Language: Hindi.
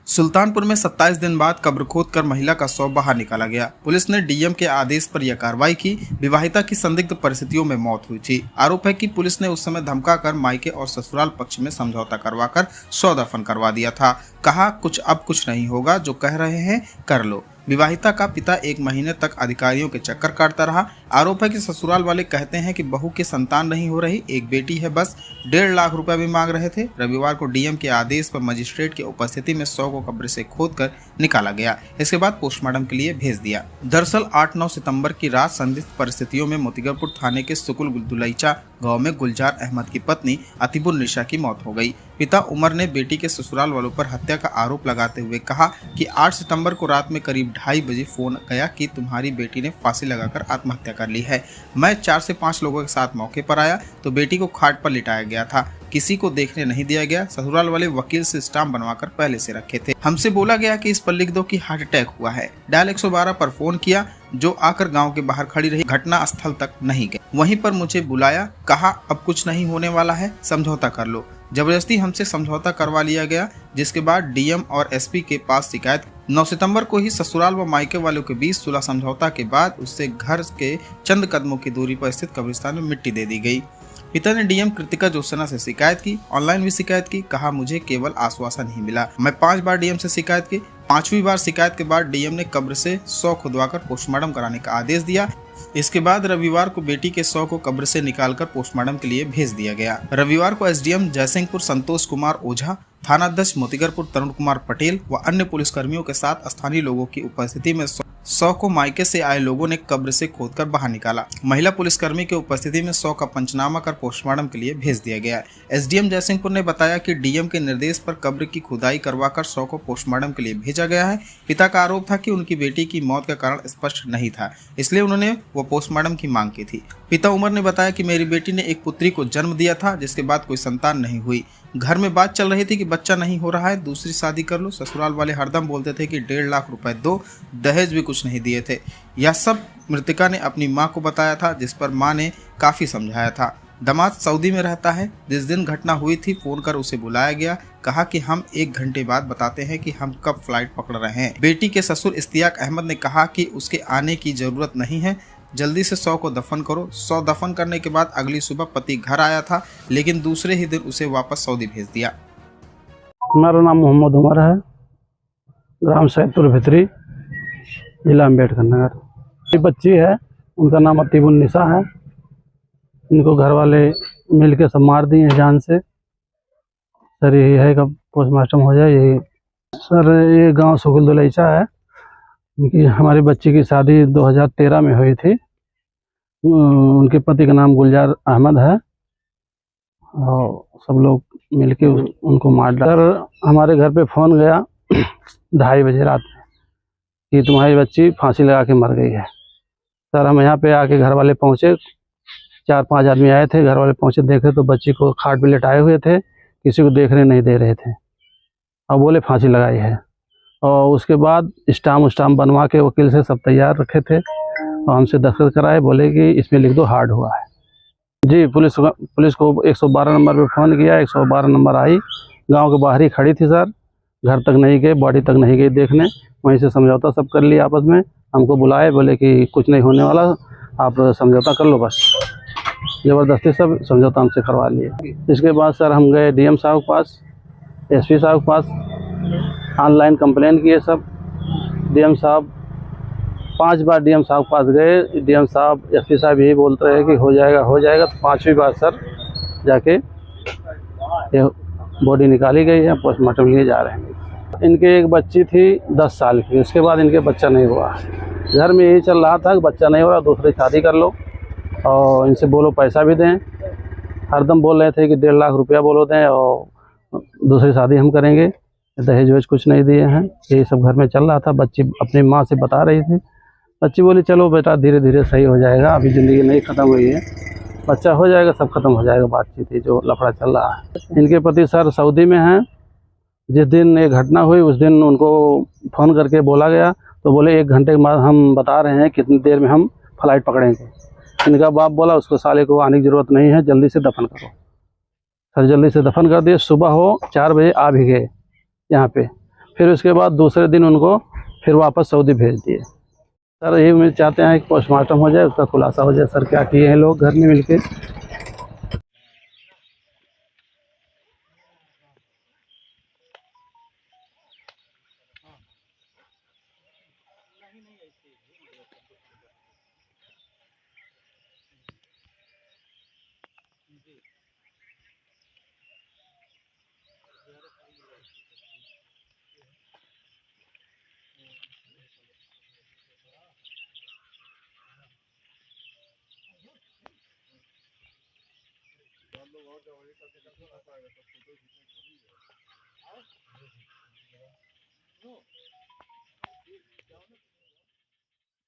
सुल्तानपुर में 27 दिन बाद कब्र खोदकर महिला का शव बाहर निकाला गया। पुलिस ने डीएम के आदेश पर यह कार्रवाई की। विवाहिता की संदिग्ध परिस्थितियों में मौत हुई थी। आरोप है कि पुलिस ने उस समय धमकाकर मायके और ससुराल पक्ष में समझौता करवाकर शव दफन करवा दिया था। कहा अब कुछ नहीं होगा, जो कह रहे हैं कर लो। विवाहिता का पिता 1 महीने तक अधिकारियों के चक्कर काटता रहा। आरोप है कि ससुराल वाले कहते हैं कि बहू की संतान नहीं हो रही, एक बेटी है बस। 1.5 लाख रुपए भी मांग रहे थे। रविवार को डीएम के आदेश पर मजिस्ट्रेट की उपस्थिति में शव को कब्र से खोदकर निकाला गया। इसके बाद पोस्टमार्टम के लिए भेज दिया। दरअसल 8-9 सितंबर की रात संदिग्ध परिस्थितियों में मोतीगरपुर थाने के सुकुल दुलैचा गांव में गुलजार अहमद की पत्नी अतीबुल निशा की मौत हो गई। पिता उमर ने बेटी के ससुराल वालों पर हत्या का आरोप लगाते हुए कहा कि 8 सितंबर को रात में करीब 2:30 बजे फोन गया कि तुम्हारी बेटी ने फांसी लगाकर आत्महत्या कर ली है। मैं 4 से 5 लोगों के साथ मौके पर आया तो बेटी को खाट पर लिटाया गया था। किसी को देखने नहीं दिया गया। ससुराल वाले वकील से स्टाम्प बनवाकर पहले से रखे थे। हमसे बोला गया कि इस पर लिख दो कि हार्ट अटैक हुआ है। डायल 112 पर फोन किया, जो आकर गांव के बाहर खड़ी रही, घटना स्थल तक नहीं गई। वहीं पर मुझे बुलाया, कहा अब कुछ नहीं होने वाला है, समझौता कर लो। जबरदस्ती हमसे समझौता करवा लिया गया, जिसके बाद डीएम और एसपी के पास शिकायत। 9 सितंबर को ही ससुराल व मायके वालों के बीच सुलह समझौता के बाद उससे घर के चंद कदमों की दूरी पर स्थित कब्रिस्तान में मिट्टी दे दी गई। पिता ने डीएम कृतिका जोत्सना से शिकायत की, ऑनलाइन भी शिकायत की। कहा मुझे केवल आश्वासन ही मिला। मैं 5 बार डीएम से शिकायत की। 5वीं बार शिकायत के बाद डीएम ने कब्र से शव खुदवाकर पोस्टमार्टम कराने का आदेश दिया। इसके बाद रविवार को बेटी के शव को कब्र से निकालकर पोस्टमार्टम के लिए भेज दिया गया। रविवार को एसडीएम जयसिंहपुर संतोष कुमार ओझा, थानाध्यक्ष मोतीगरपुर तरुण कुमार पटेल व अन्य पुलिसकर्मियों के साथ स्थानीय लोगों की उपस्थिति में शव को मायके से आए लोगों ने कब्र से खोदकर बाहर निकाला। महिला पुलिसकर्मी की उपस्थिति में शव का पंचनामा कर पोस्टमार्टम के लिए भेज दिया गया। एसडीएम जयसिंहपुर ने बताया कि डीएम के निर्देश पर कब्र की खुदाई करवाकर शव को पोस्टमार्टम के लिए भेजा गया है। पिता का आरोप था कि उनकी बेटी की मौत का कारण स्पष्ट नहीं था, इसलिए उन्होंने वो पोस्टमार्टम की मांग की थी। पिता उमर ने बताया कि मेरी बेटी ने एक पुत्री को जन्म दिया था, जिसके बाद कोई संतान नहीं हुई। घर में बात चल रही थी कि बच्चा नहीं हो रहा है, दूसरी शादी कर लो। ससुराल वाले हरदम बोलते थे कि 1.5 लाख रुपए दो, दहेज भी कुछ नहीं दिए थे। यह सब मृतका ने अपनी मां को बताया था, जिस पर मां ने काफी समझाया था। दामाद सऊदी में रहता है। जिस दिन घटना हुई थी फोन कर उसे बुलाया गया। कहा कि हम 1 घंटे बाद बताते हैं कि हम कब फ्लाइट पकड़ रहे हैं। बेटी के ससुर इश्तियाक अहमद ने कहा कि उसके आने की जरूरत नहीं है, जल्दी से शव को दफन करो। शव दफन करने के बाद अगली सुबह पति घर आया था, लेकिन दूसरे ही दिन उसे वापस सऊदी भेज दिया। मेरा नाम मोहम्मद उमर है, ग्राम सैदपुर भित्री, जिला अम्बेडकर नगर। ये बच्ची है, उनका नाम अतीबुल निशा है। इनको घर वाले मिल के सब मार दिए हैं जान से। सर यही है कब पोस्टमार्टम हो जाए यही। सर ये गांव सुकुल दुलैचा है। इनकी हमारी बच्ची की शादी 2013 में हुई थी। उनके पति का नाम गुलजार अहमद है और सब लोग मिलके उनको मार डाला। सर हमारे घर पे फ़ोन गया 2:30 बजे रात में कि तुम्हारी बच्ची फांसी लगा के मर गई है। सर हम यहाँ पे आके घर वाले पहुँचे, 4-5 आदमी आए थे। घर वाले पहुँचे, देखे तो बच्ची को खाट पे लेटाए हुए थे, किसी को देखने नहीं दे रहे थे और बोले फांसी लगाई है। और उसके बाद स्टाम्प बनवा के वकील से सब तैयार रखे थे और हमसे दस्तखत कराए, बोले कि इसमें लिख दो हार्ड हुआ है। जी पुलिस को 112 नंबर पे फ़ोन किया, 112 नंबर आई। गांव के बाहर ही खड़ी थी सर, घर तक नहीं गए, बॉडी तक नहीं गई देखने। वहीं से समझौता सब कर लिया आपस में। हमको बुलाए, बोले कि कुछ नहीं होने वाला, आप समझौता कर लो बस। ज़बरदस्ती सब समझौता हमसे करवा लिए। इसके बाद सर हम गए डीएम साहब के पास, एसपी साहब के पास, ऑनलाइन कंप्लेन किए सब। डीएम साहब 5 बार डीएम साहब के पास गए। डीएम साहब एसपी साहब यही बोलते रहे कि हो जाएगा। तो 5वीं बार सर जाके बॉडी निकाली गई है, पोस्टमार्टम लिए जा रहे हैं। इनके एक बच्ची थी 10 साल की, उसके बाद इनके बच्चा नहीं हुआ। घर में यही चल रहा था कि बच्चा नहीं हो रहा, दूसरी शादी कर लो और इनसे बोलो पैसा भी दें। हरदम बोल रहे थे कि 1.5 लाख रुपया बोलो दें और दूसरी शादी हम करेंगे। दहेज वहेज कुछ नहीं दिए हैं, यही सब घर में चल रहा था। बच्ची अपनी माँ से बता रही थी। बच्ची बोली चलो बेटा धीरे धीरे सही हो जाएगा, अभी ज़िंदगी नहीं ख़त्म हुई है, बच्चा हो जाएगा, सब खत्म हो जाएगा। बातचीत थी जो लफड़ा चल रहा है। इनके पति सर सऊदी में हैं। जिस दिन ये घटना हुई उस दिन उनको फ़ोन करके बोला गया, तो बोले 1 घंटे के बाद हम बता रहे हैं कितनी देर में हम फ्लाइट पकड़ेंगे। इनका बाप बोला उसको साले को आने की ज़रूरत नहीं है, जल्दी से दफन करो। सर जल्दी से दफन कर दिए। सुबह हो 4 बजे आ भी गए यहाँ पे। फिर उसके बाद दूसरे दिन उनको फिर वापस सऊदी भेज दिए। सर यही उम्मीद चाहते हैं कि पोस्टमार्टम हो जाए, उसका खुलासा हो जाए सर क्या किए हैं लोग घर में मिलके।